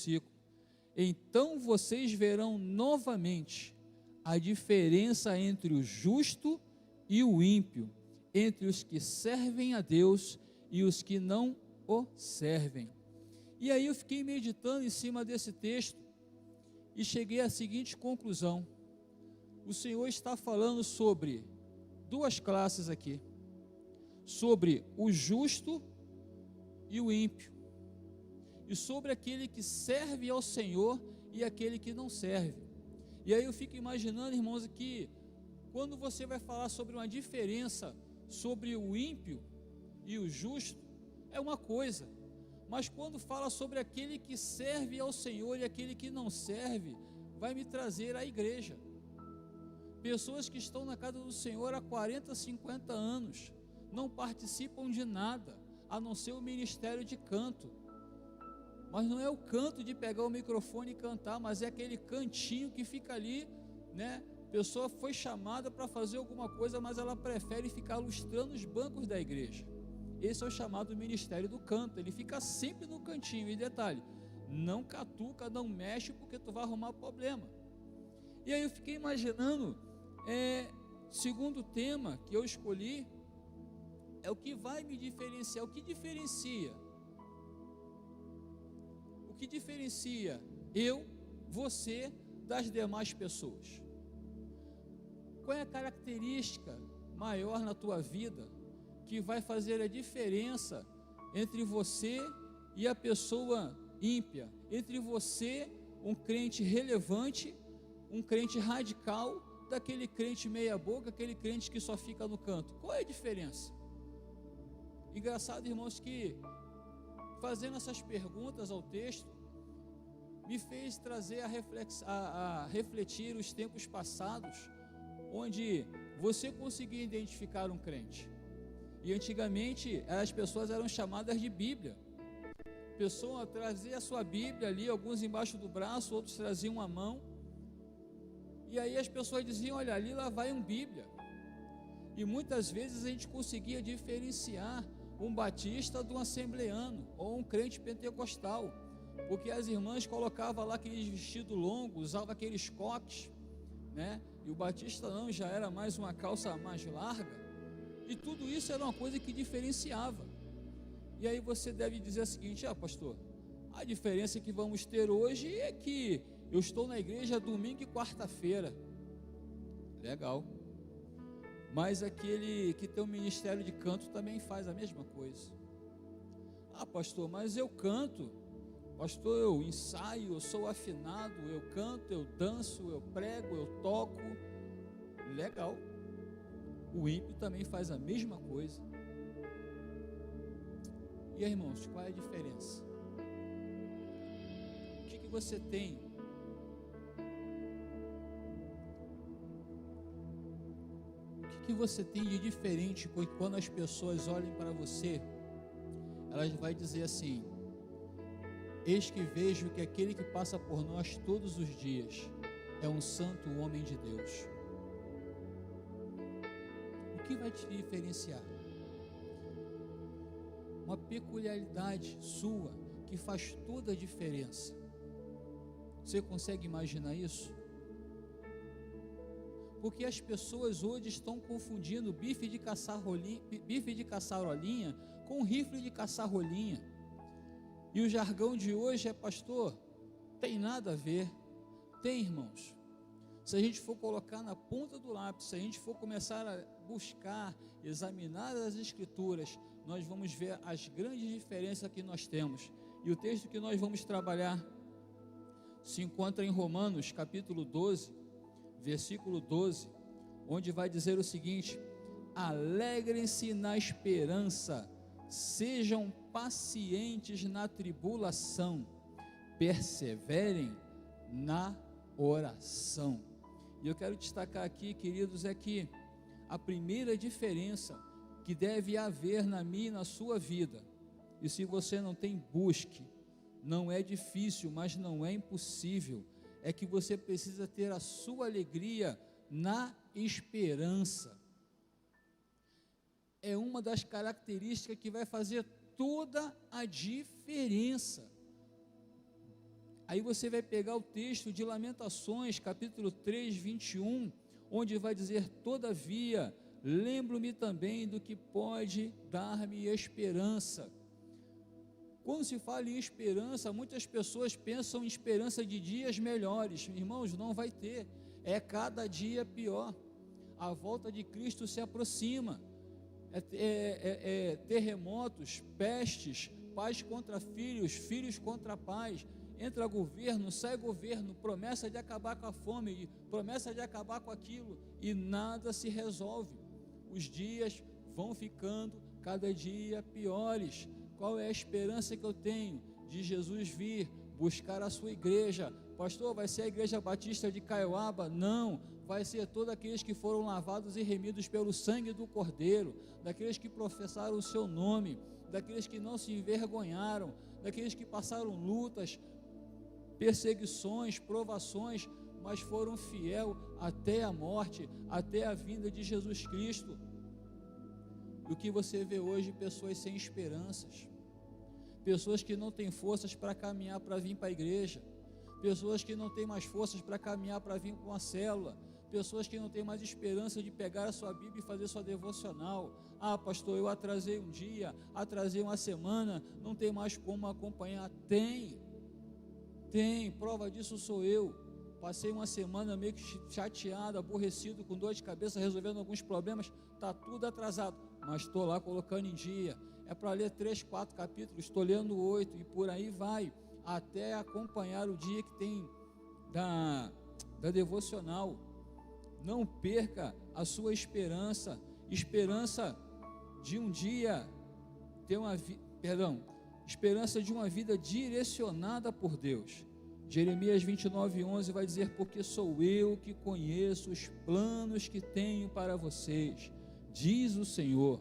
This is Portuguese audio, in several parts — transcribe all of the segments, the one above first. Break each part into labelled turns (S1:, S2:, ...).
S1: versículo: então vocês verão novamente a diferença entre o justo e o ímpio, entre os que servem a Deus e os que não o servem. E aí eu fiquei meditando em cima desse texto e cheguei à seguinte conclusão: o Senhor está falando sobre duas classes aqui, sobre o justo e o ímpio, e sobre aquele que serve ao Senhor e aquele que não serve. E aí eu fico imaginando, irmãos, que quando você vai falar sobre uma diferença sobre o ímpio e o justo, é uma coisa, mas quando fala sobre aquele que serve ao Senhor e aquele que não serve, vai me trazer à igreja. Pessoas que estão na casa do Senhor há 40, 50 anos, não participam de nada, a não ser o ministério de canto. Mas não é o canto de pegar o microfone e cantar, mas é aquele cantinho que fica ali, né? A pessoa foi chamada para fazer alguma coisa, mas ela prefere ficar lustrando os bancos da igreja. Esse é o chamado ministério do canto. Ele fica sempre no cantinho. E detalhe, não catuca, não mexe, porque tu vai arrumar problema. E aí eu fiquei imaginando, segundo tema que eu escolhi, é o que vai me diferenciar, o que diferencia eu, você, das demais pessoas. Qual é a característica maior na tua vida que vai fazer a diferença entre você e a pessoa ímpia, entre você, um crente relevante, um crente radical, daquele crente meia boca, aquele crente que só fica no canto? Qual é a diferença? Engraçado, irmãos, que fazendo essas perguntas ao texto, me fez trazer a refletir os tempos passados, onde você conseguia identificar um crente. E antigamente as pessoas eram chamadas de Bíblia. A pessoa trazia a sua Bíblia ali, alguns embaixo do braço, outros traziam a mão. E aí as pessoas diziam: olha, ali lá vai um Bíblia. E muitas vezes a gente conseguia diferenciar um batista de um assembleano ou um crente pentecostal, porque as irmãs colocavam lá aqueles vestidos longos, usavam aqueles coques, né? E o batista não, já era mais uma calça mais larga. E tudo isso era uma coisa que diferenciava. E aí você deve dizer o seguinte: pastor, a diferença que vamos ter hoje é que eu estou na igreja domingo e quarta-feira. Legal. Mas aquele que tem um ministério de canto também faz a mesma coisa. Pastor, mas eu canto. Pastor, eu ensaio, eu sou afinado, eu canto, eu danço, eu prego, eu toco. Legal. O ímpio também faz a mesma coisa. E aí, irmãos, qual é a diferença? O que você tem? O que você tem de diferente quando as pessoas olhem para você? Elas vão dizer assim: eis que vejo que aquele que passa por nós todos os dias é um santo homem de Deus. O que vai te diferenciar? Uma peculiaridade sua que faz toda a diferença. Você consegue imaginar isso? Porque as pessoas hoje estão confundindo bife de caçar rolinha com rifle de caçar rolinha. E o jargão de hoje é: pastor, tem nada a ver. Tem, irmãos. Se a gente for colocar na ponta do lápis, se a gente for começar a buscar, examinar as escrituras, nós vamos ver as grandes diferenças que nós temos. E o texto que nós vamos trabalhar se encontra em Romanos capítulo 12, versículo 12, onde vai dizer o seguinte: alegrem-se na esperança, sejam pacientes na tribulação, perseverem na oração. E eu quero destacar aqui, queridos, é que a primeira diferença que deve haver na minha e na sua vida, e se você não tem, busque, não é difícil, mas não é impossível, é que você precisa ter a sua alegria na esperança. É uma das características que vai fazer toda a diferença. Aí você vai pegar o texto de Lamentações, capítulo 3, 21, onde vai dizer: todavia, lembro-me também do que pode dar-me esperança. Quando se fala em esperança, muitas pessoas pensam em esperança de dias melhores. Irmãos, não vai ter, é cada dia pior. A volta de Cristo se aproxima, terremotos, pestes, pais contra filhos, filhos contra pais, entra governo, sai governo, promessa de acabar com a fome, promessa de acabar com aquilo, e nada se resolve. Os dias vão ficando cada dia piores. Qual é a esperança que eu tenho? De Jesus vir buscar a sua igreja. Pastor, vai ser a igreja batista de Caiuaba? Não, vai ser todos aqueles que foram lavados e remidos pelo sangue do Cordeiro, daqueles que professaram o seu nome, daqueles que não se envergonharam, daqueles que passaram lutas, perseguições, provações, mas foram fiel até a morte, até a vinda de Jesus Cristo. E o que você vê hoje? Pessoas sem esperanças, pessoas que não têm forças para caminhar, para vir para a igreja, pessoas que não têm mais forças para caminhar, para vir para uma célula, pessoas que não têm mais esperança de pegar a sua Bíblia e fazer sua devocional. Ah, pastor, eu atrasei um dia, atrasei uma semana, não tem mais como acompanhar. Tem, prova disso sou eu. Passei uma semana meio que chateado, aborrecido, com dor de cabeça, resolvendo alguns problemas, está tudo atrasado, mas estou lá colocando em dia. É para ler 3, 4 capítulos, estou lendo 8 e por aí vai, até acompanhar o dia que tem da devocional. Não perca a sua esperança de um dia ter esperança de uma vida direcionada por Deus. Jeremias 29:11 vai dizer: porque sou eu que conheço os planos que tenho para vocês, diz o Senhor,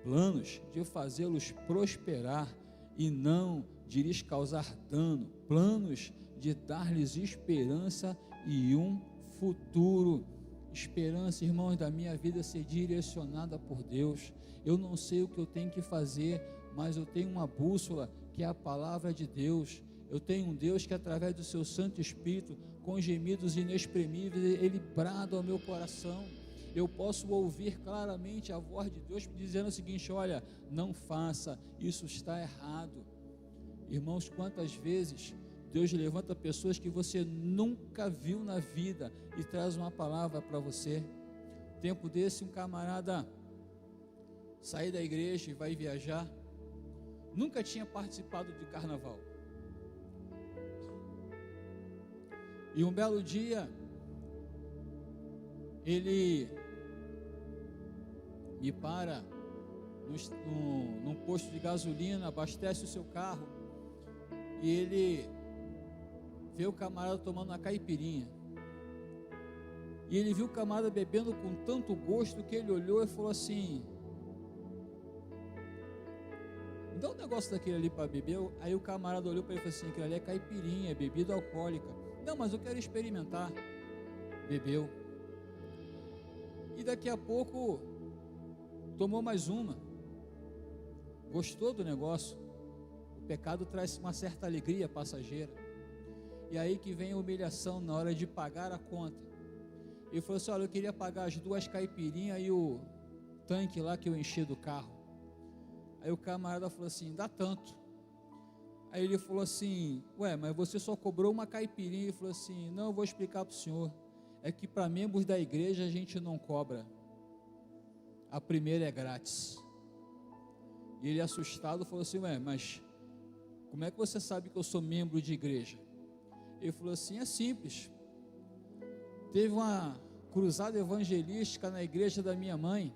S1: planos de fazê-los prosperar e não de lhes causar dano, planos de dar-lhes esperança e um futuro. Esperança, irmãos, da minha vida ser direcionada por Deus. Eu não sei o que eu tenho que fazer, mas eu tenho uma bússola que é a palavra de Deus. Eu tenho um Deus que, através do seu Santo Espírito, com gemidos inexprimíveis, Ele brada ao meu coração. Eu posso ouvir claramente a voz de Deus dizendo o seguinte: olha, não faça, isso está errado. Irmãos, quantas vezes Deus levanta pessoas que você nunca viu na vida e traz uma palavra para você. Tempo desse, um camarada sair da igreja e vai viajar, nunca tinha participado de carnaval, e um belo dia ele me para num posto de gasolina, abastece o seu carro, e ele vê o camarada tomando uma caipirinha, e ele viu o camarada bebendo com tanto gosto que ele olhou e falou assim: me dá um negócio daquele ali para beber. Aí o camarada olhou para ele e falou assim: aquilo ali é caipirinha, é bebida alcoólica. Não, mas eu quero experimentar. Bebeu, e daqui a pouco tomou mais uma, gostou do negócio. O pecado traz uma certa alegria passageira, e aí que vem a humilhação na hora de pagar a conta. Ele falou assim: olha, eu queria pagar as 2 caipirinhas e o tanque lá que eu enchi do carro. Aí o camarada falou assim: dá tanto. Aí ele falou assim: ué, mas você só cobrou uma caipirinha. Ele falou assim: não, eu vou explicar para o senhor, é que para membros da igreja a gente não cobra, a primeira é grátis. E ele, assustado, falou assim: ué, mas como é que você sabe que eu sou membro de igreja? Ele falou assim: é simples, teve uma cruzada evangelística na igreja da minha mãe,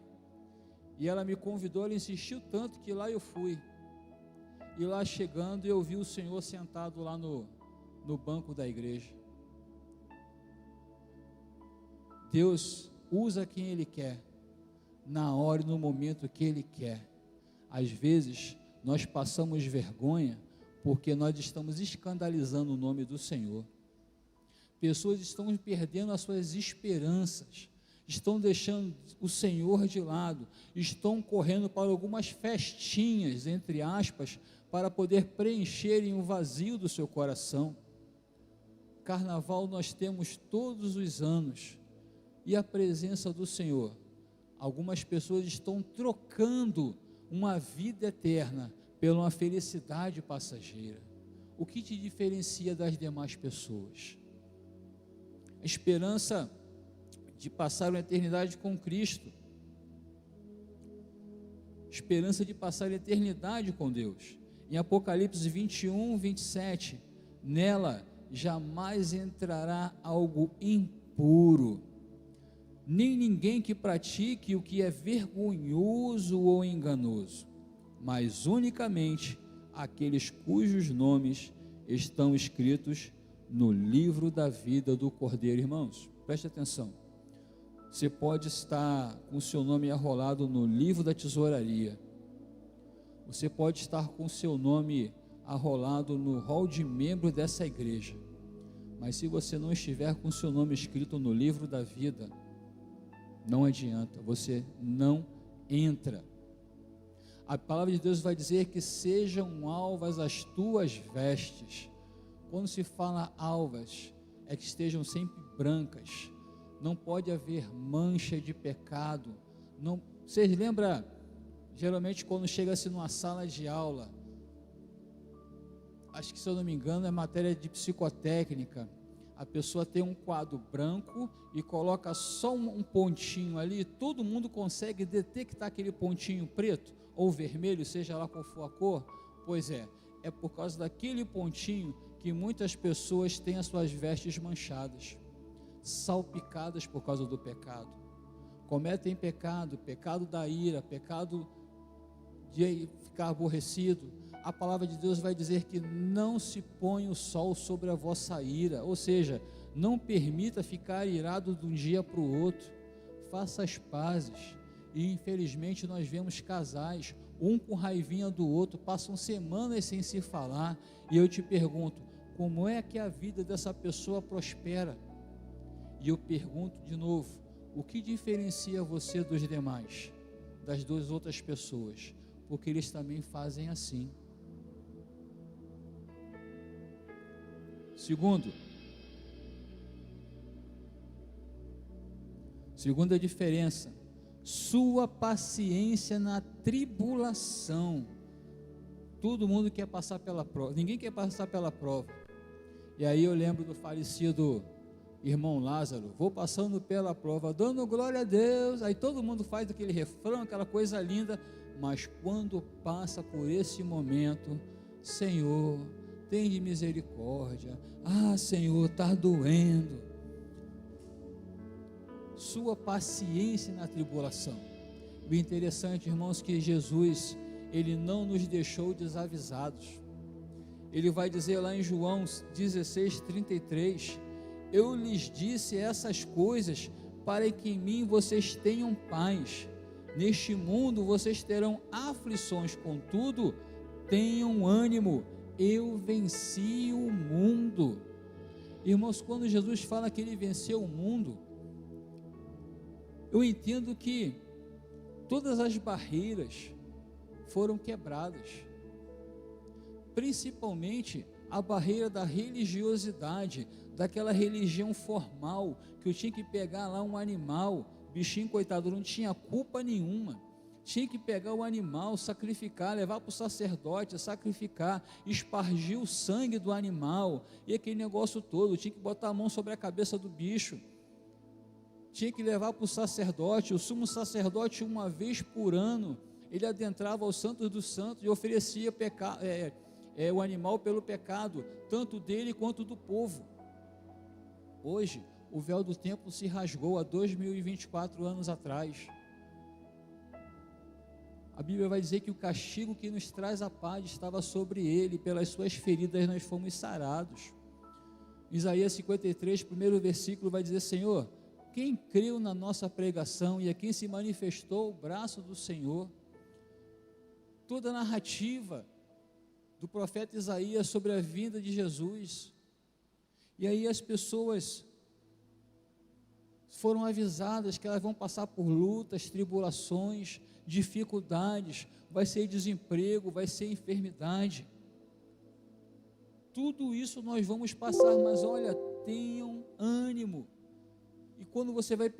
S1: e ela me convidou, ela insistiu tanto que lá eu fui, e lá chegando eu vi o Senhor sentado lá no banco da igreja. Deus usa quem Ele quer, na hora e no momento que Ele quer. Às vezes nós passamos vergonha porque nós estamos escandalizando o nome do Senhor. Pessoas estão perdendo as suas esperanças, estão deixando o Senhor de lado, estão correndo para algumas festinhas, entre aspas, para poder preencherem o vazio do seu coração. Carnaval nós temos todos os anos, e a presença do Senhor. Algumas pessoas estão trocando uma vida eterna pela uma felicidade passageira. O que te diferencia das demais pessoas? A esperança de passar uma eternidade com Cristo, esperança de passar a eternidade com Deus. Em Apocalipse 21, 27, nela jamais entrará algo impuro, nem ninguém que pratique o que é vergonhoso ou enganoso, mas unicamente aqueles cujos nomes estão escritos no livro da vida do Cordeiro. Irmãos, preste atenção. Você pode estar com o seu nome arrolado no livro da tesouraria, você pode estar com o seu nome arrolado no hall de membro dessa igreja, mas se você não estiver com o seu nome escrito no livro da vida, não adianta, você não entra. A palavra de Deus vai dizer que sejam alvas as tuas vestes. Quando se fala alvas, é que estejam sempre brancas, não pode haver mancha de pecado. Não, vocês lembram, geralmente quando chega-se numa sala de aula, acho que se eu não me engano é matéria de psicotécnica, a pessoa tem um quadro branco e coloca só um pontinho ali, todo mundo consegue detectar aquele pontinho preto ou vermelho, seja lá qual for a cor. Pois é por causa daquele pontinho que muitas pessoas têm as suas vestes manchadas, salpicadas por causa do pecado, cometem pecado da ira, pecado de ficar aborrecido. A palavra de Deus vai dizer que não se põe o sol sobre a vossa ira, ou seja, não permita ficar irado de um dia para o outro, faça as pazes. E infelizmente nós vemos casais, um com raivinha do outro, passam semanas sem se falar, e eu te pergunto, como é que a vida dessa pessoa prospera? E eu pergunto de novo, o que diferencia você dos demais, das duas outras pessoas? Porque eles também fazem assim. Segunda diferença, sua paciência na tribulação. Todo mundo quer passar pela prova, ninguém quer passar pela prova. E aí eu lembro do falecido irmão Lázaro, vou passando pela prova, dando glória a Deus. Aí todo mundo faz aquele refrão, aquela coisa linda, mas quando passa por esse momento, Senhor, tem de misericórdia, Senhor, está doendo. Sua paciência na tribulação. O interessante, irmãos, que Jesus, Ele não nos deixou desavisados. Ele vai dizer lá em João 16:33, eu lhes disse essas coisas para que em mim vocês tenham paz. Neste mundo vocês terão aflições, contudo, tenham ânimo, eu venci o mundo. Irmãos, quando Jesus fala que Ele venceu o mundo, eu entendo que todas as barreiras foram quebradas, principalmente a barreira da religiosidade, daquela religião formal, que eu tinha que pegar lá um animal, bichinho coitado, não tinha culpa nenhuma, tinha que pegar o animal, sacrificar, levar para o sacerdote, sacrificar, espargir o sangue do animal, e aquele negócio todo, tinha que botar a mão sobre a cabeça do bicho, tinha que levar para o sacerdote. O sumo sacerdote, uma vez por ano, ele adentrava ao Santo dos Santos e oferecia o animal pelo pecado, tanto dele quanto do povo. Hoje, o véu do templo se rasgou há 2024 anos atrás. A Bíblia vai dizer que o castigo que nos traz a paz estava sobre ele, pelas suas feridas nós fomos sarados. Isaías 53, primeiro versículo, vai dizer: Senhor, quem creu na nossa pregação e a quem se manifestou o braço do Senhor? Toda a narrativa do profeta Isaías sobre a vinda de Jesus. E aí as pessoas foram avisadas que elas vão passar por lutas, tribulações, dificuldades, vai ser desemprego, vai ser enfermidade. Tudo isso nós vamos passar, mas olha, tenham ânimo. E quando você vai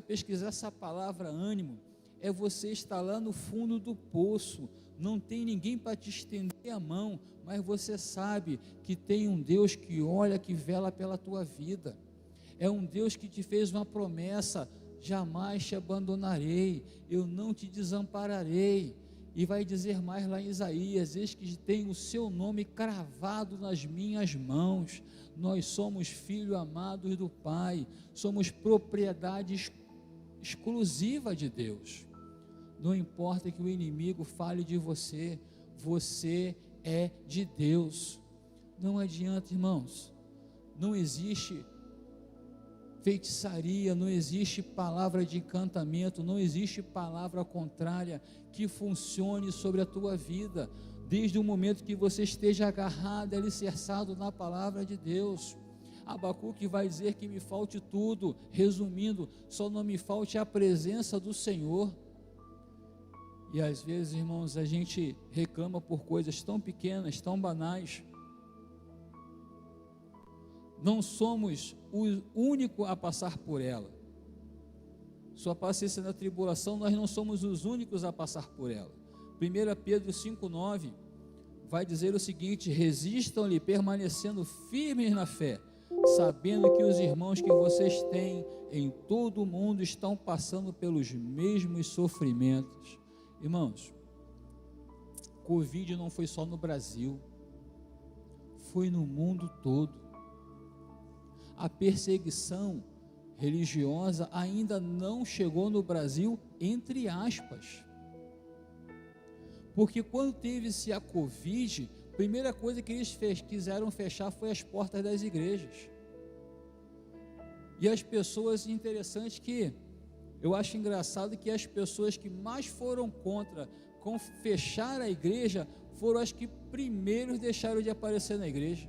S1: pesquisar essa palavra ânimo, é você estar lá no fundo do poço, não tem ninguém para te estender a mão, mas você sabe que tem um Deus que olha, que vela pela tua vida, é um Deus que te fez uma promessa: jamais te abandonarei, eu não te desampararei. E vai dizer mais lá em Isaías: eis que tem o seu nome cravado nas minhas mãos. Nós somos filhos amados do Pai, somos propriedade exclusiva de Deus. Não importa que o inimigo fale de você, você é de Deus. Não adianta, irmãos, não existe feitiçaria, não existe palavra de encantamento, não existe palavra contrária que funcione sobre a tua vida, desde o momento que você esteja agarrado, alicerçado na palavra de Deus. Abacuque vai dizer que me falte tudo, resumindo, só não me falte a presença do Senhor. E às vezes, irmãos, a gente reclama por coisas tão pequenas, tão banais. Não somos o único a passar por ela. Sua paciência na tribulação, nós não somos os únicos a passar por ela. 1 Pedro 5,9 vai dizer o seguinte: resistam-lhe, permanecendo firmes na fé, sabendo que os irmãos que vocês têm em todo o mundo estão passando pelos mesmos sofrimentos. Irmãos, Covid não foi só no Brasil, foi no mundo todo. A perseguição religiosa ainda não chegou no Brasil, entre aspas, porque quando teve-se a Covid, a primeira coisa que eles quiseram fechar foi as portas das igrejas. E as pessoas, interessante que eu acho engraçado que as pessoas que mais foram contra com fechar a igreja foram as que primeiro deixaram de aparecer na igreja.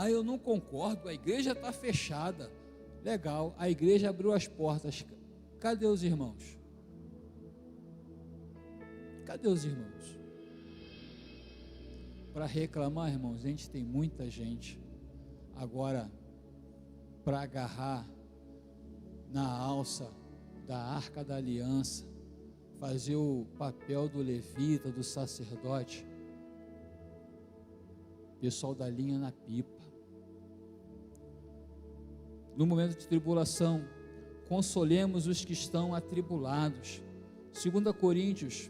S1: Eu não concordo, a igreja está fechada. Legal, a igreja abriu as portas. Cadê os irmãos? Cadê os irmãos? Para reclamar, irmãos, a gente tem muita gente. Agora, para agarrar na alça da Arca da Aliança, fazer o papel do levita, do sacerdote, pessoal da linha na pipa. No momento de tribulação, consolemos os que estão atribulados. 2 Coríntios,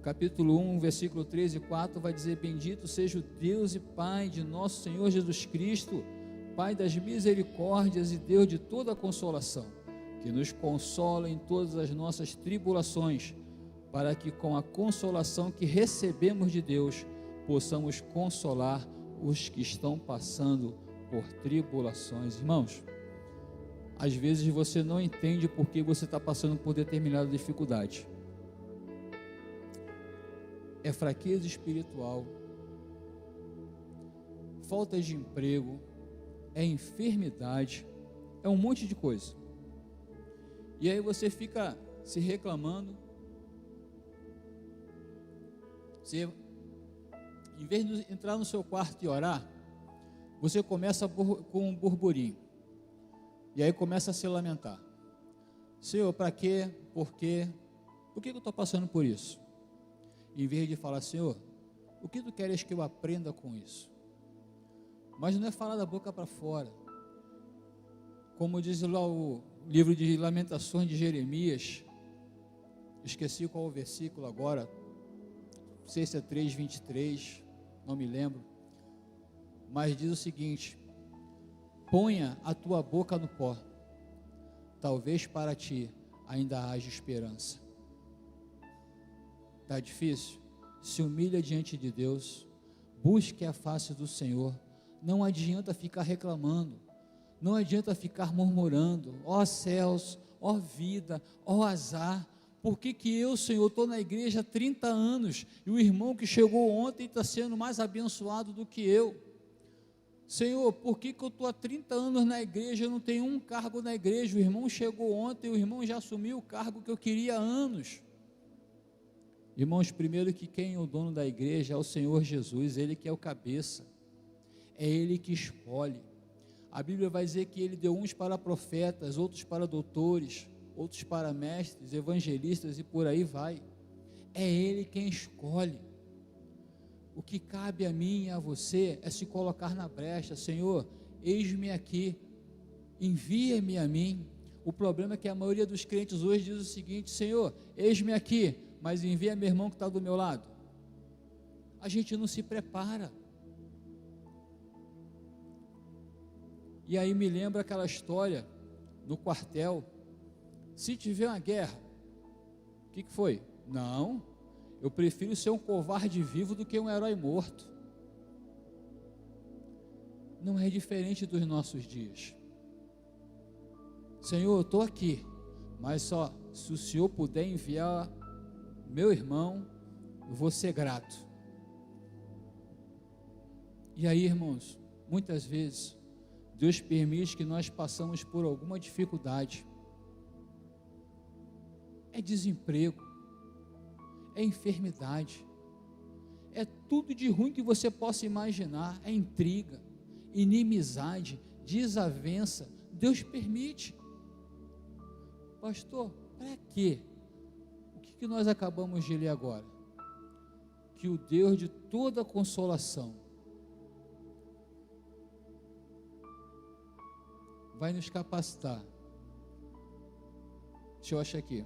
S1: capítulo 1, versículo 13 e 4, vai dizer: bendito seja o Deus e Pai de nosso Senhor Jesus Cristo, Pai das misericórdias e Deus de toda a consolação, que nos consola em todas as nossas tribulações, para que com a consolação que recebemos de Deus, possamos consolar os que estão passando por tribulações. Irmãos, às vezes você não entende por que você está passando por determinada dificuldade. É fraqueza espiritual, falta de emprego, é enfermidade, é um monte de coisa. E aí você fica se reclamando. Você, em vez de entrar no seu quarto e orar, você começa com um burburinho. E aí começa a se lamentar. Senhor, para quê? Por quê? Por que eu estou passando por isso? Em vez de falar: Senhor, o que tu queres que eu aprenda com isso? Mas não é falar da boca para fora. Como diz lá o livro de Lamentações de Jeremias, esqueci qual o versículo agora, não sei se é 3:23, não me lembro, mas diz o seguinte: ponha a tua boca no pó, talvez para ti ainda haja esperança. Está difícil? Se humilha diante de Deus, busque a face do Senhor. Não adianta ficar reclamando, não adianta ficar murmurando: ó céus, ó vida, ó azar. Por que eu, Senhor, estou na igreja há 30 anos e o irmão que chegou ontem está sendo mais abençoado do que eu? Senhor, por que eu estou há 30 anos na igreja, eu não tenho um cargo na igreja? O irmão chegou ontem, o irmão já assumiu o cargo que eu queria há anos. Irmãos, primeiro que quem é o dono da igreja é o Senhor Jesus, Ele que é o cabeça. É Ele que escolhe. A Bíblia vai dizer que Ele deu uns para profetas, outros para doutores, outros para mestres, evangelistas e por aí vai. É Ele quem escolhe. O que cabe a mim e a você é se colocar na brecha. Senhor, eis-me aqui, envia-me a mim. O problema é que a maioria dos crentes hoje diz o seguinte: Senhor, eis-me aqui, mas envia meu irmão que está do meu lado. A gente não se prepara. E aí me lembra aquela história no quartel: se tiver uma guerra, o que foi? Não, eu prefiro ser um covarde vivo do que um herói morto. Não é diferente dos nossos dias. Senhor, eu estou aqui, mas só se o Senhor puder enviar meu irmão, eu vou ser grato. E aí, irmãos, muitas vezes Deus permite que nós passamos por alguma dificuldade. É desemprego, é enfermidade, é tudo de ruim que você possa imaginar, é intriga, inimizade, desavença. Deus permite. Pastor, para quê? O que nós acabamos de ler agora? Que o Deus de toda consolação vai nos capacitar. Deixa eu achar aqui.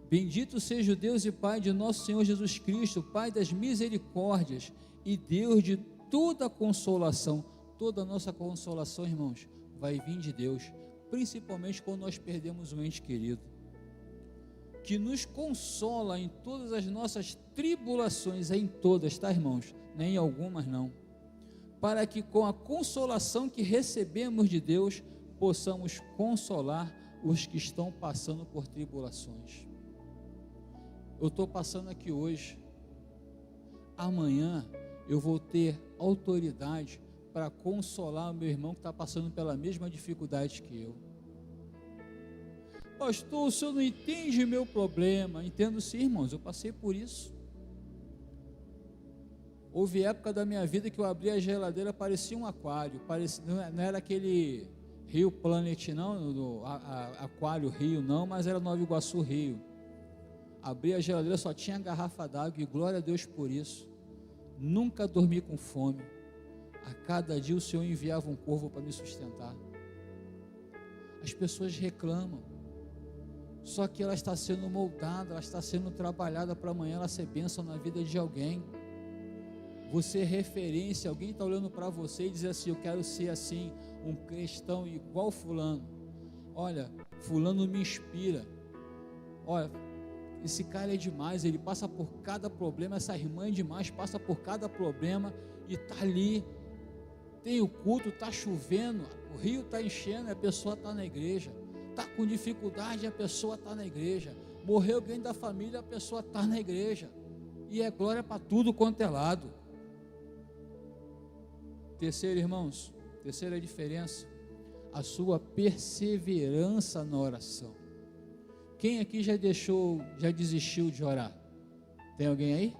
S1: Bendito seja o Deus e Pai de nosso Senhor Jesus Cristo, Pai das misericórdias e Deus de toda consolação. Toda a nossa consolação, irmãos, vai vir de Deus, principalmente quando nós perdemos um ente querido, que nos consola em todas as nossas tribulações, em todas, tá, irmãos? Nem em algumas não, para que com a consolação que recebemos de Deus, possamos consolar os que estão passando por tribulações. Eu estou passando aqui hoje, amanhã eu vou ter autoridade para consolar o meu irmão que está passando pela mesma dificuldade que eu. Pastor, o senhor não entende meu problema. Entendo sim, irmãos, eu passei por isso. Houve época da minha vida que eu abria a geladeira, parecia um aquário, não era aquele Rio Planet não, Aquário Rio não, mas era Nova Iguaçu Rio. Abria a geladeira, só tinha garrafa d'água, e glória a Deus por isso. Nunca dormi com fome. A cada dia o Senhor enviava um corvo para me sustentar. As pessoas reclamam, só que ela está sendo moldada, ela está sendo trabalhada para amanhã ela ser bênção na vida de alguém. Você é referência, alguém está olhando para você e diz assim: eu quero ser assim, um cristão igual fulano. Olha, fulano me inspira. Olha, esse cara é demais, ele passa por cada problema, essa irmã é demais, passa por cada problema e está ali. Tem o culto, está chovendo, o rio está enchendo, a pessoa está na igreja. Está com dificuldade, a pessoa está na igreja. Morreu alguém da família, a pessoa está na igreja. E é glória para tudo quanto é lado. Terceiro, irmãos, terceira diferença, a sua perseverança na oração. Quem aqui já desistiu de orar? Tem alguém aí?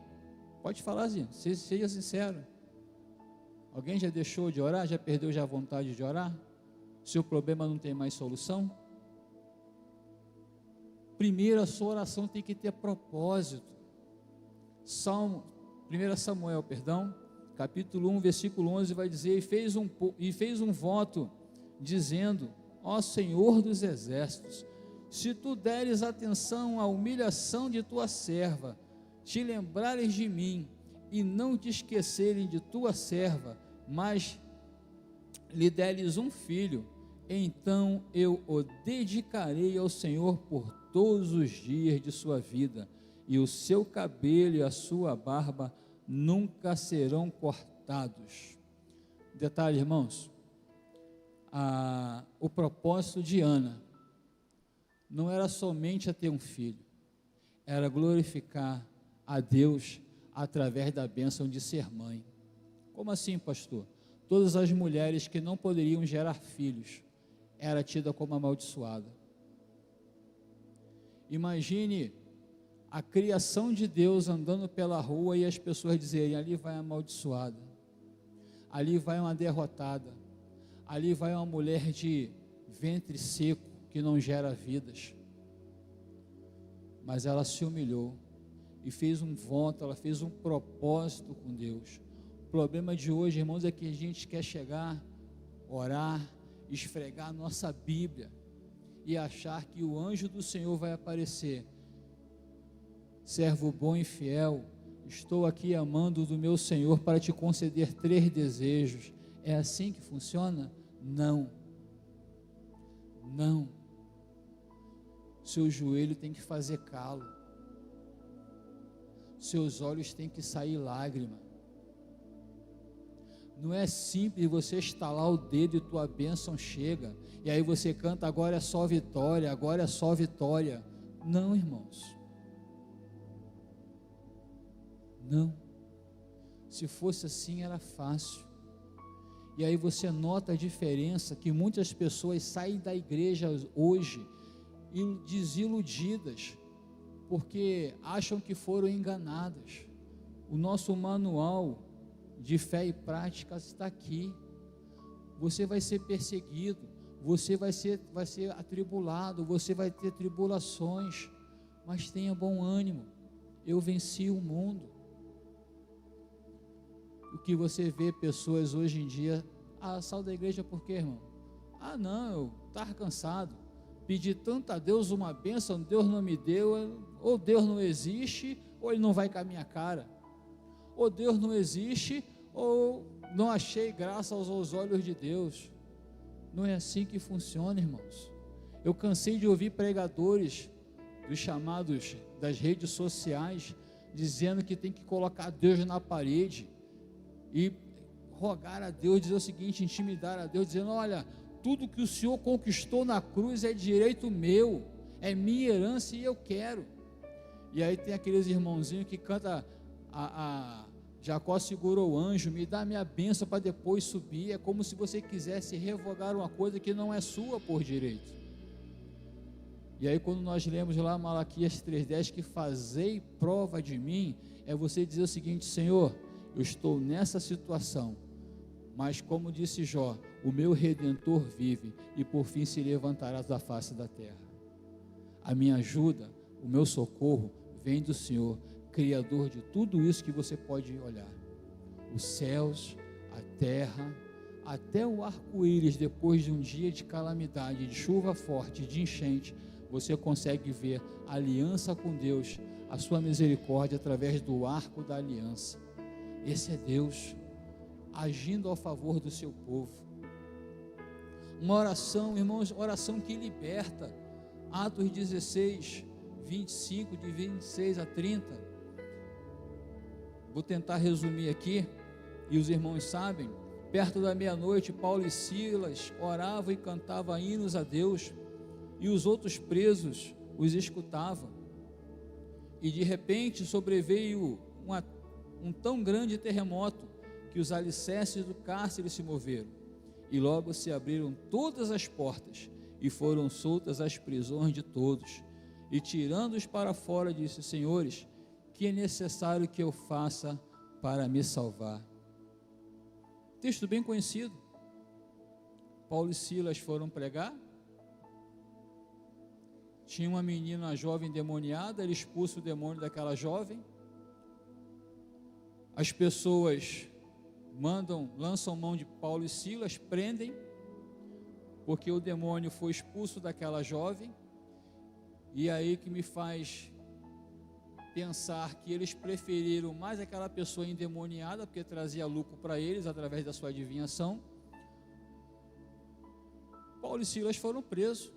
S1: Pode falar, Zinho, seja sincero. Alguém já deixou de orar? Já perdeu a vontade de orar? Seu problema não tem mais solução? Primeiro, a sua oração tem que ter propósito. 1 Samuel, capítulo 1, versículo 11, vai dizer: e fez um voto, dizendo: ó Senhor dos exércitos, se tu deres atenção à humilhação de tua serva, te lembrares de mim, e não te esquecerem de tua serva, mas lhe deres um filho, então eu o dedicarei ao Senhor por todos os dias de sua vida, e o seu cabelo e a sua barba nunca serão cortados. Detalhe, irmãos, o propósito de Ana não era somente a ter um filho, era glorificar a Deus através da bênção de ser mãe. Como assim, pastor? Todas as mulheres que não poderiam gerar filhos era tida como amaldiçoada. Imagine a criação de Deus andando pela rua e as pessoas dizerem: ali vai a amaldiçoada, ali vai uma derrotada, ali vai uma mulher de ventre seco, que não gera vidas, mas ela se humilhou, e fez um voto, ela fez um propósito com Deus. O problema de hoje, irmãos, é que a gente quer chegar, orar, esfregar a nossa Bíblia, e achar que o anjo do Senhor vai aparecer. Servo bom e fiel, estou aqui amando do meu Senhor para te conceder 3 desejos. É assim que funciona? Não. Não. Seu joelho tem que fazer calo. Seus olhos têm que sair lágrima. Não é simples você estalar o dedo e tua bênção chega, e aí você canta, agora é só vitória, agora é só vitória. Não, irmãos. Não. Se fosse assim era fácil. E aí você nota a diferença, que muitas pessoas saem da igreja hoje desiludidas, porque acham que foram enganadas. O nosso manual de fé e práticas está aqui. Você vai ser perseguido, você vai ser atribulado, você vai ter tribulações, mas tenha bom ânimo, eu venci o mundo. O que você vê pessoas hoje em dia, saiu da igreja por quê, irmão? Não, eu estava cansado, pedi tanto a Deus uma bênção, Deus não me deu, ou Deus não existe, ou Ele não vai com a minha cara, ou Deus não existe, ou não achei graça aos olhos de Deus. Não é assim que funciona, irmãos. Eu cansei de ouvir pregadores dos chamados das redes sociais dizendo que tem que colocar Deus na parede e rogar a Deus, dizer o seguinte, intimidar a Deus, dizendo, olha, tudo que o Senhor conquistou na cruz é direito meu, é minha herança e eu quero. E aí tem aqueles irmãozinhos que canta Jacó segurou o anjo, me dá minha bênção para depois subir. É como se você quisesse revogar uma coisa que não é sua por direito. E aí quando nós lemos lá Malaquias 3,10, que fazei prova de mim, é você dizer o seguinte, Senhor, eu estou nessa situação, mas como disse Jó, o meu Redentor vive e por fim se levantará da face da terra. A minha ajuda, o meu socorro vem do Senhor, Criador de tudo isso que você pode olhar, os céus, a terra, até o arco-íris. Depois de um dia de calamidade, de chuva forte, de enchente, você consegue ver a aliança com Deus, a sua misericórdia através do arco da aliança. Esse é Deus agindo ao favor do seu povo. Uma oração, irmãos, oração que liberta. Atos 16, 25, de 26 a 30. Vou tentar resumir aqui, e os irmãos sabem, perto da meia-noite, Paulo e Silas oravam e cantavam hinos a Deus, e os outros presos os escutavam, e de repente sobreveio um tão grande terremoto, que os alicerces do cárcere se moveram, e logo se abriram todas as portas, e foram soltas as prisões de todos, e tirando-os para fora, disse, senhores, que é necessário que eu faça para me salvar? Texto bem conhecido. Paulo e Silas foram pregar, tinha uma menina jovem endemoniada, ele expulsa o demônio daquela jovem, as pessoas lançam mão de Paulo e Silas, prendem, porque o demônio foi expulso daquela jovem, e aí que me faz pensar que eles preferiram mais aquela pessoa endemoniada, porque trazia lucro para eles, através da sua adivinhação. Paulo e Silas foram presos,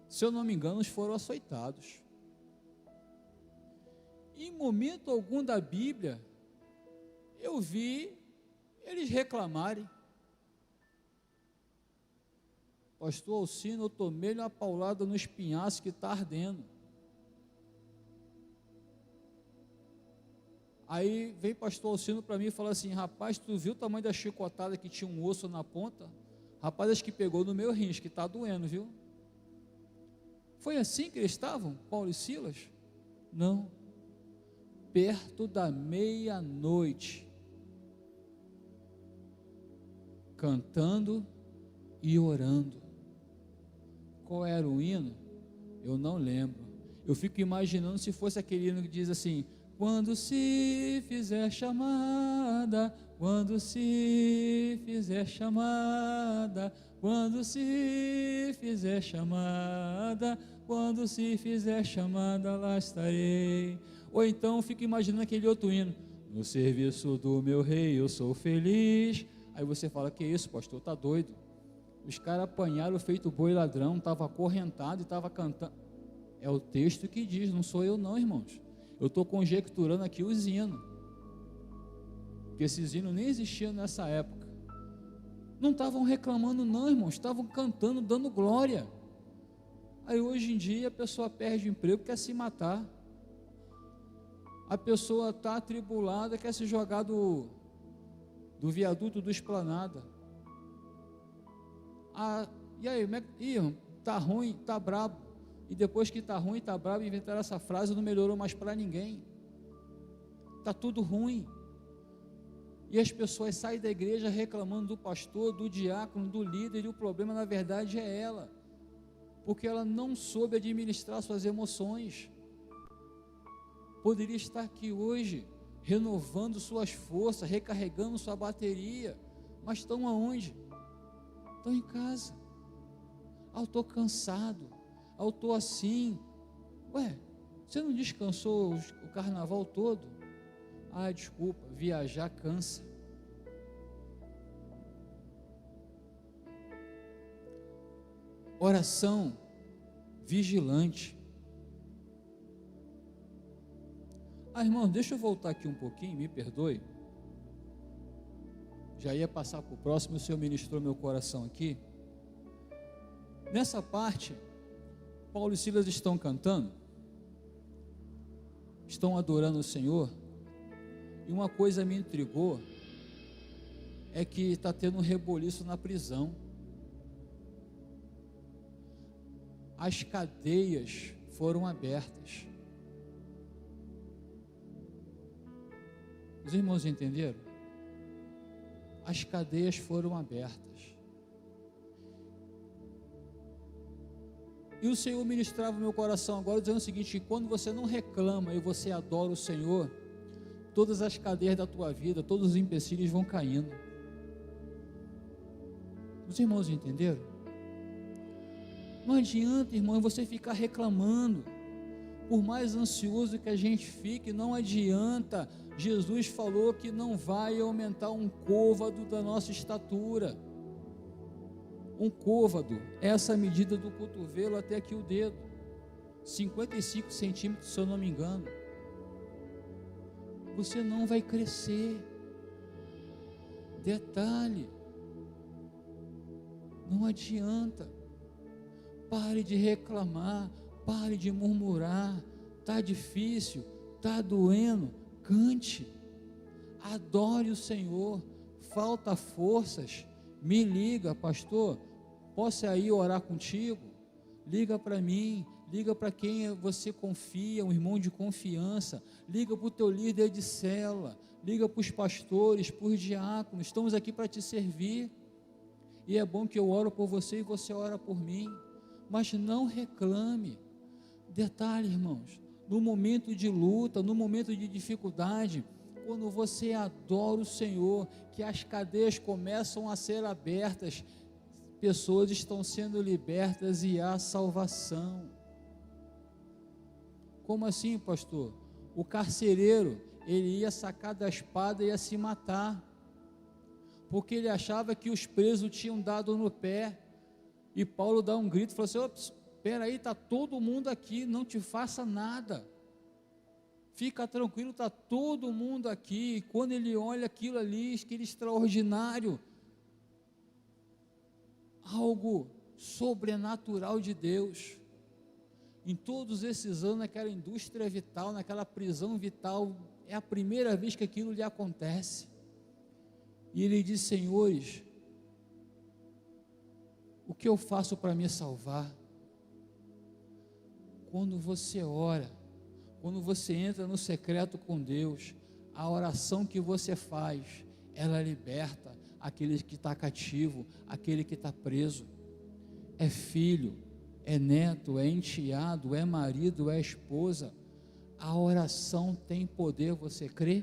S1: se eu não me engano, eles foram açoitados. Em momento algum da Bíblia, eu vi eles reclamarem, pastor Alcino, eu tomei uma paulada no espinhaço que está ardendo. Aí vem pastor Alcino para mim e fala assim, rapaz, tu viu o tamanho da chicotada que tinha um osso na ponta? Rapaz, acho que pegou no meu rins, que está doendo, viu? Foi assim que eles estavam, Paulo e Silas? Não. Perto da meia-noite, cantando e orando. Qual era o hino? Eu não lembro. Eu fico imaginando se fosse aquele hino que diz assim: quando se fizer chamada, quando se fizer chamada, quando se fizer chamada, quando se fizer chamada, lá estarei. Ou então fico imaginando aquele outro hino: no serviço do meu rei eu sou feliz. Aí você fala: que isso, pastor, tá doido? Os caras apanharam feito boi ladrão, estava acorrentado e estava cantando. É o texto que diz, não sou eu não, irmãos. Eu estou conjecturando aqui os hinos, porque esses hinos nem existiam nessa época. Não estavam reclamando não, irmãos, estavam cantando, dando glória. Aí hoje em dia a pessoa perde o emprego, quer se matar. A pessoa está atribulada, quer se jogar do viaduto do Esplanada. E aí, está ruim, está brabo. E depois que está ruim, está brabo, inventaram essa frase, não melhorou mais para ninguém. Está tudo ruim. E as pessoas saem da igreja reclamando do pastor, do diácono, do líder, e o problema na verdade é ela, porque ela não soube administrar suas emoções. Poderia estar aqui hoje, renovando suas forças, recarregando sua bateria, mas estão aonde? Estão em casa. Eu estou cansado, eu estou assim. Ué, você não descansou o carnaval todo? Ah, desculpa, viajar cansa. Oração vigilante. Irmão, deixa eu voltar aqui um pouquinho, me perdoe. Já ia passar para o próximo, o Senhor ministrou meu coração aqui. Nessa parte, Paulo e Silas estão cantando, estão adorando o Senhor, e uma coisa me intrigou, é que está tendo um reboliço na prisão. As cadeias foram abertas. Os irmãos entenderam? As cadeias foram abertas. E o Senhor ministrava o meu coração agora dizendo o seguinte: que quando você não reclama e você adora o Senhor, todas as cadeias da tua vida, todos os empecilhos vão caindo. Os irmãos entenderam? Não adianta, irmão, você ficar reclamando. Por mais ansioso que a gente fique, não adianta. Jesus falou que não vai aumentar um côvado da nossa estatura. Um côvado é essa medida do cotovelo até aqui o dedo, 55 centímetros, se eu não me engano. Você não vai crescer. Detalhe, não adianta. Pare de reclamar, pare de murmurar. Está difícil, está doendo, cante, adore o Senhor. Falta forças, me liga, pastor, posso aí orar contigo? Liga para mim, liga para quem você confia, um irmão de confiança, liga para o teu líder de célula, liga para os pastores, para os diáconos. Estamos aqui para te servir, e é bom que eu oro por você e você ora por mim, mas não reclame. Detalhe, irmãos, no momento de luta, no momento de dificuldade, quando você adora o Senhor, que as cadeias começam a ser abertas, pessoas estão sendo libertas e há salvação. Como assim, pastor? O carcereiro, ele ia sacar da espada e ia se matar, porque ele achava que os presos tinham dado no pé, e Paulo dá um grito e fala assim: ops, espera aí, está todo mundo aqui, não te faça nada, fica tranquilo, está todo mundo aqui. Quando ele olha aquilo ali, aquele extraordinário, algo sobrenatural de Deus, em todos esses anos, naquela indústria vital, naquela prisão vital, é a primeira vez que aquilo lhe acontece, e ele diz: senhores, o que eu faço para me salvar? Quando você ora, quando você entra no secreto com Deus, a oração que você faz, ela liberta. aquele que está cativo, aquele que está preso. É filho, é neto, é enteado, é marido, é esposa. A oração tem poder, você crê?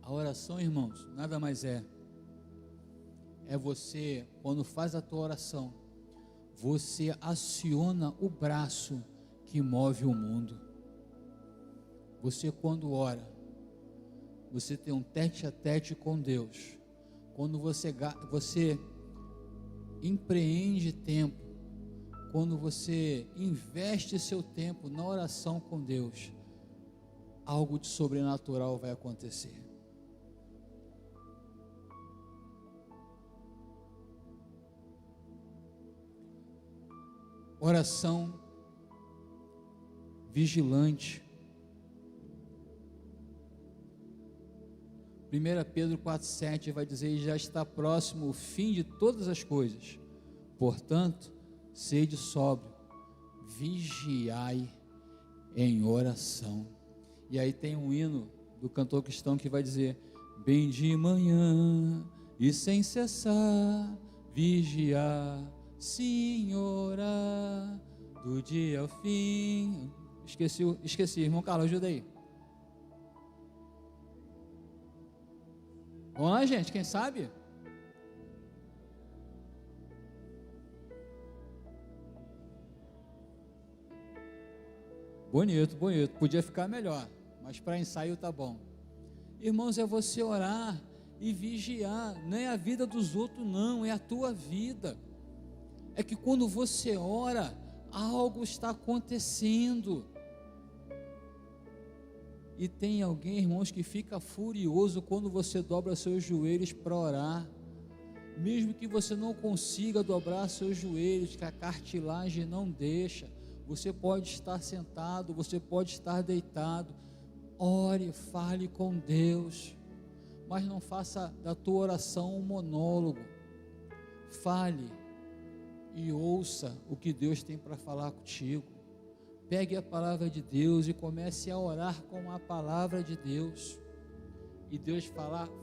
S1: A oração, irmãos, nada mais é você, quando faz a tua oração, você aciona o braço que move o mundo. Você, quando ora, você tem um tete a tete com Deus. Quando você empreende tempo, quando você investe seu tempo na oração com Deus, algo de sobrenatural vai acontecer. Oração vigilante. 1 Pedro 4,7 vai dizer: já está próximo o fim de todas as coisas, portanto, sede sóbrio, vigiai em oração. E aí tem um hino do cantor cristão que vai dizer: bem de manhã e sem cessar, vigiar, sim, orar, do dia ao fim. Esqueci, irmão Carlos, ajuda aí. Vamos lá, gente, quem sabe? Bonito, podia ficar melhor, mas para ensaio tá bom. Irmãos, é você orar e vigiar, não é a vida dos outros não, é a tua vida. É que quando você ora, algo está acontecendo. E tem alguém, irmãos, que fica furioso quando você dobra seus joelhos para orar. Mesmo que você não consiga dobrar seus joelhos, que a cartilagem não deixa, você pode estar sentado, você pode estar deitado. Ore, fale com Deus, mas não faça da tua oração um monólogo. Fale e ouça o que Deus tem para falar contigo. Pegue a palavra de Deus e comece a orar com a palavra de Deus, e Deus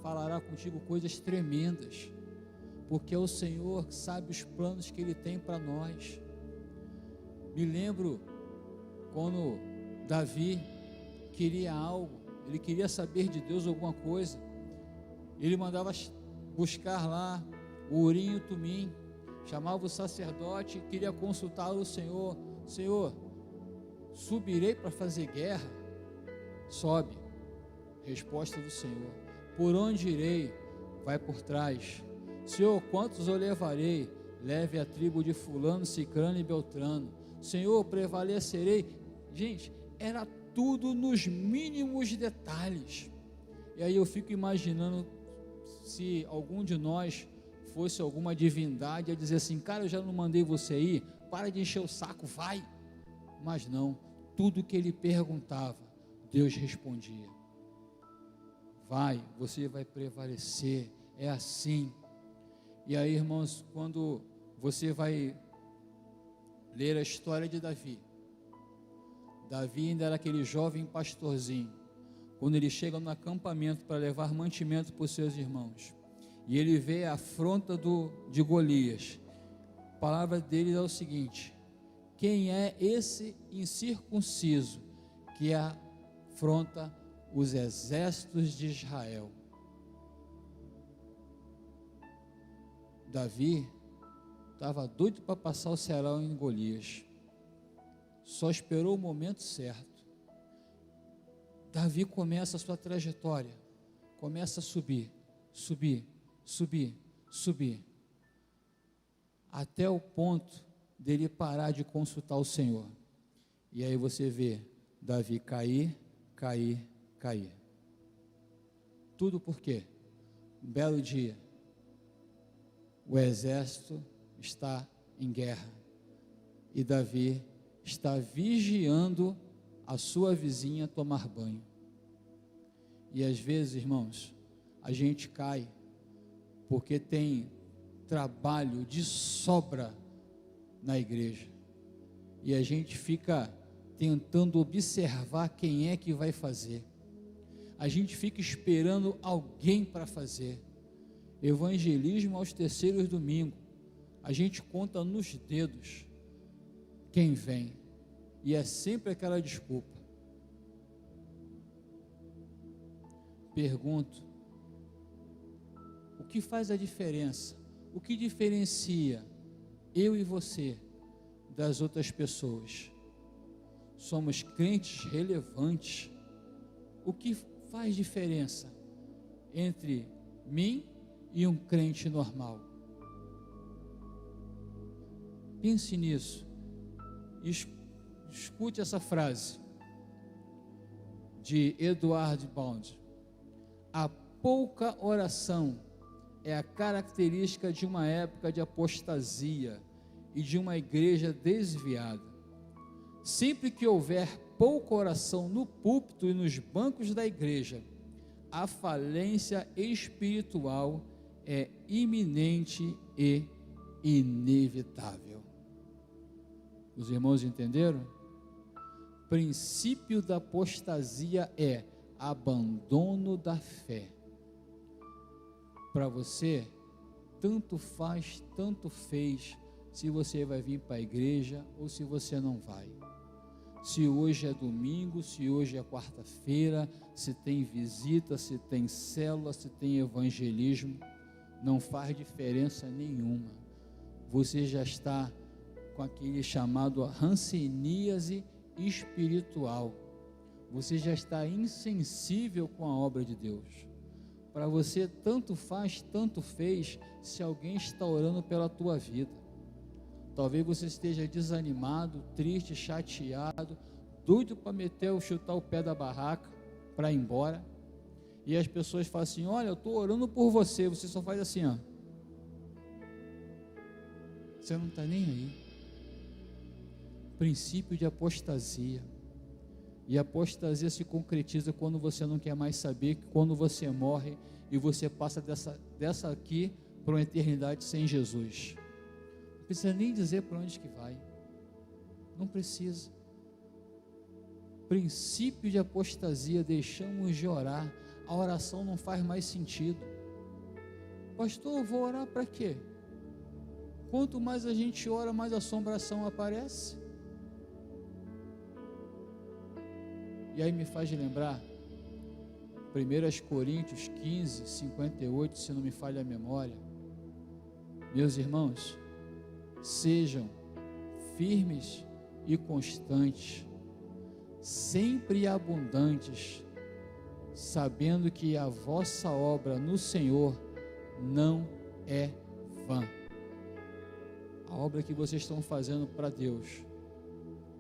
S1: falará contigo coisas tremendas, porque é o Senhor que sabe os planos que Ele tem para nós. Me lembro quando Davi queria algo, ele queria saber de Deus alguma coisa, ele mandava buscar lá o Urim e o Tumim, chamava o sacerdote, queria consultar o Senhor. Senhor, subirei para fazer guerra? Sobe. Resposta do Senhor. Por onde irei? Vai por trás. Senhor, quantos eu levarei? Leve a tribo de fulano, cicrano e beltrano. Senhor, prevalecerei. Gente, era tudo nos mínimos detalhes. E aí eu fico imaginando se algum de nós fosse alguma divindade a dizer assim: cara, eu já não mandei você ir, para de encher o saco, vai. Mas não, tudo que ele perguntava, Deus respondia. Vai, você vai prevalecer, é assim. E aí, irmãos, quando você vai ler a história de Davi, Davi ainda era aquele jovem pastorzinho, quando ele chega no acampamento para levar mantimento para os seus irmãos, e ele vê a afronta de Golias. A palavra dele é o seguinte: quem é esse incircunciso que afronta os exércitos de Israel? Davi estava doido para passar o cerol em Golias, só esperou o momento certo. Davi começa a sua trajetória, começa a subir, até o ponto dele parar de consultar o Senhor. E aí você vê Davi cair. Tudo por quê? Um belo dia, o exército está em guerra e Davi está vigiando a sua vizinha tomar banho. E às vezes, irmãos, a gente cai porque tem trabalho de sobra na igreja, e a gente fica tentando observar quem é que vai fazer. A gente fica esperando alguém para fazer. Evangelismo aos terceiros domingos, a gente conta nos dedos quem vem, e é sempre aquela desculpa. Pergunto, o que faz a diferença? O que diferencia eu e você das outras pessoas? Somos crentes relevantes. O que faz diferença entre mim e um crente normal? Pense nisso. Escute essa frase de Edward Bond. A pouca oração é a característica de uma época de apostasia e de uma igreja desviada. Sempre que houver pouca oração no púlpito e nos bancos da igreja, a falência espiritual é iminente e inevitável. Os irmãos entenderam? Princípio da apostasia é abandono da fé. Para você, tanto faz, tanto fez, se você vai vir para a igreja ou se você não vai. Se hoje é domingo, se hoje é quarta-feira, se tem visita, se tem célula, se tem evangelismo, não faz diferença nenhuma. Você já está com aquele chamado hanseníase espiritual. Você já está insensível com a obra de Deus. Para você, tanto faz, tanto fez, se alguém está orando pela tua vida. Talvez você esteja desanimado, triste, chateado, doido para chutar o pé da barraca, para ir embora. E as pessoas falam assim: olha, eu estou orando por você. Você só faz assim, ó. Você não está nem aí. Princípio de apostasia. E a apostasia se concretiza quando você não quer mais saber, quando você morre e você passa dessa aqui para uma eternidade sem Jesus. Não precisa nem dizer para onde que vai. Não precisa. Princípio de apostasia, deixamos de orar. A oração não faz mais sentido. Pastor, eu vou orar para quê? Quanto mais a gente ora, mais assombração aparece. E aí me faz lembrar 1 Coríntios 15, 58, se não me falha a memória. Meus irmãos, sejam firmes e constantes, sempre abundantes, sabendo que a vossa obra no Senhor não é vã. A obra que vocês estão fazendo para Deus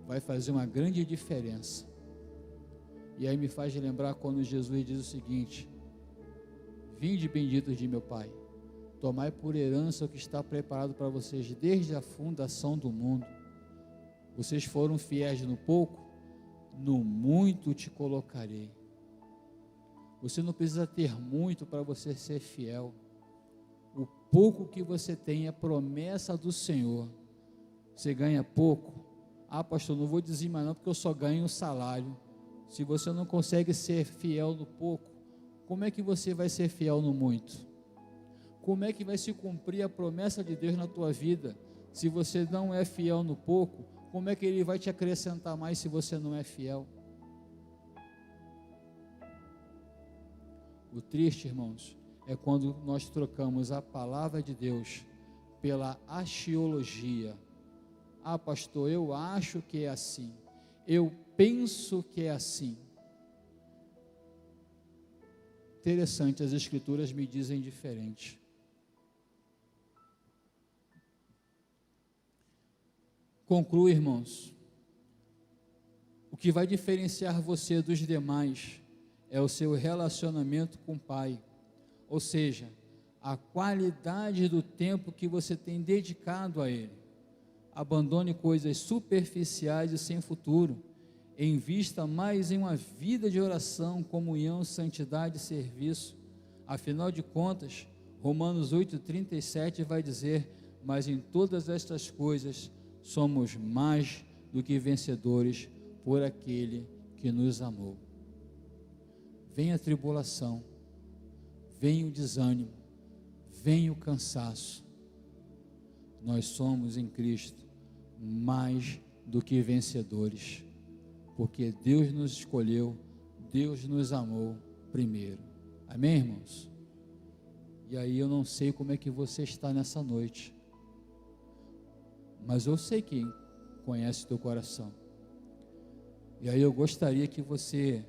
S1: vai fazer uma grande diferença. E aí me faz lembrar quando Jesus diz o seguinte: vinde benditos de meu Pai, tomai por herança o que está preparado para vocês desde a fundação do mundo. Vocês foram fiéis no pouco, no muito te colocarei. Você não precisa ter muito para você ser fiel. O pouco que você tem é promessa do Senhor. Você ganha pouco? Ah, pastor, não vou dizimar não, porque eu só ganho um salário. Se você não consegue ser fiel no pouco, como é que você vai ser fiel no muito? Como é que vai se cumprir a promessa de Deus na tua vida? Se você não é fiel no pouco, como é que Ele vai te acrescentar mais se você não é fiel? O triste, irmãos, é quando nós trocamos a palavra de Deus pela axiologia. Ah, pastor, eu acho que é assim. Eu penso que é assim. Interessante, as escrituras me dizem diferente. Concluo, irmãos. O que vai diferenciar você dos demais é o seu relacionamento com o Pai. Ou seja, a qualidade do tempo que você tem dedicado a Ele. Abandone coisas superficiais e sem futuro. Invista mais em uma vida de oração, comunhão, santidade e serviço. Afinal de contas, Romanos 8,37 vai dizer: mas em todas estas coisas somos mais do que vencedores por aquele que nos amou. Vem a tribulação, vem o desânimo, vem o cansaço. Nós somos em Cristo mais do que vencedores, porque Deus nos escolheu, Deus nos amou primeiro. Amém, irmãos? E aí eu não sei como é que você está nessa noite, mas eu sei quem conhece o teu coração. E aí eu gostaria que você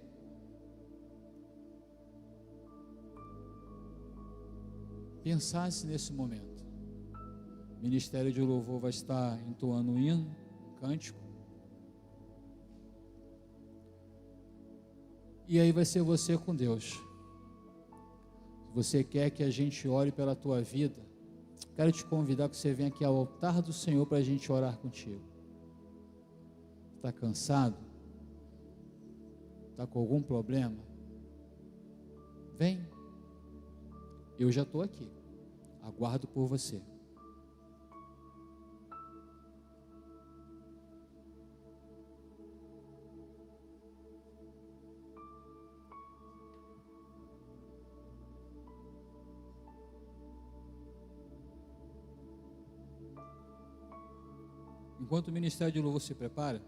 S1: pensasse nesse momento. O Ministério de Louvor vai estar entoando um hino, um cântico. E aí vai ser você com Deus. Se você quer que a gente ore pela tua vida, quero te convidar que você venha aqui ao altar do Senhor para a gente orar contigo. Está cansado? Está com algum problema? Vem. Eu já estou aqui. Aguardo por você. Enquanto o Ministério de Louvor se prepara,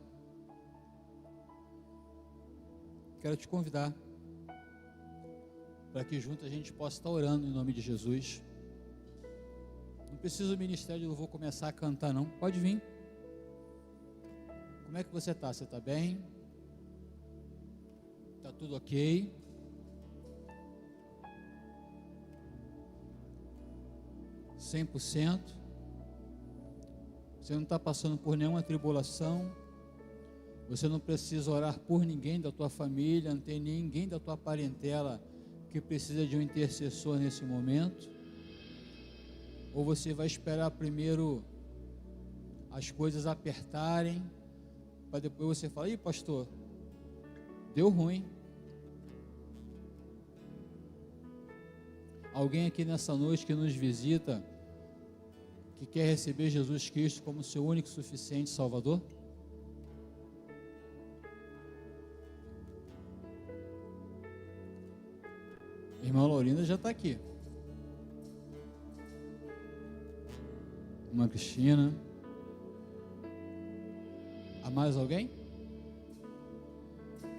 S1: quero te convidar para que junto a gente possa estar orando em nome de Jesus. Não precisa o Ministério de Louvor começar a cantar não, pode vir. Como é que você está? Você está bem? Está tudo ok? %? Você não está passando por nenhuma tribulação, você não precisa orar por ninguém da tua família, não tem ninguém da tua parentela que precisa de um intercessor nesse momento, ou você vai esperar primeiro as coisas apertarem, para depois você falar, ih pastor, deu ruim. Alguém aqui nessa noite que nos visita, que quer receber Jesus Cristo como seu único e suficiente Salvador? Irmã Laurinda já está aqui. Irmã Cristina. Há mais alguém?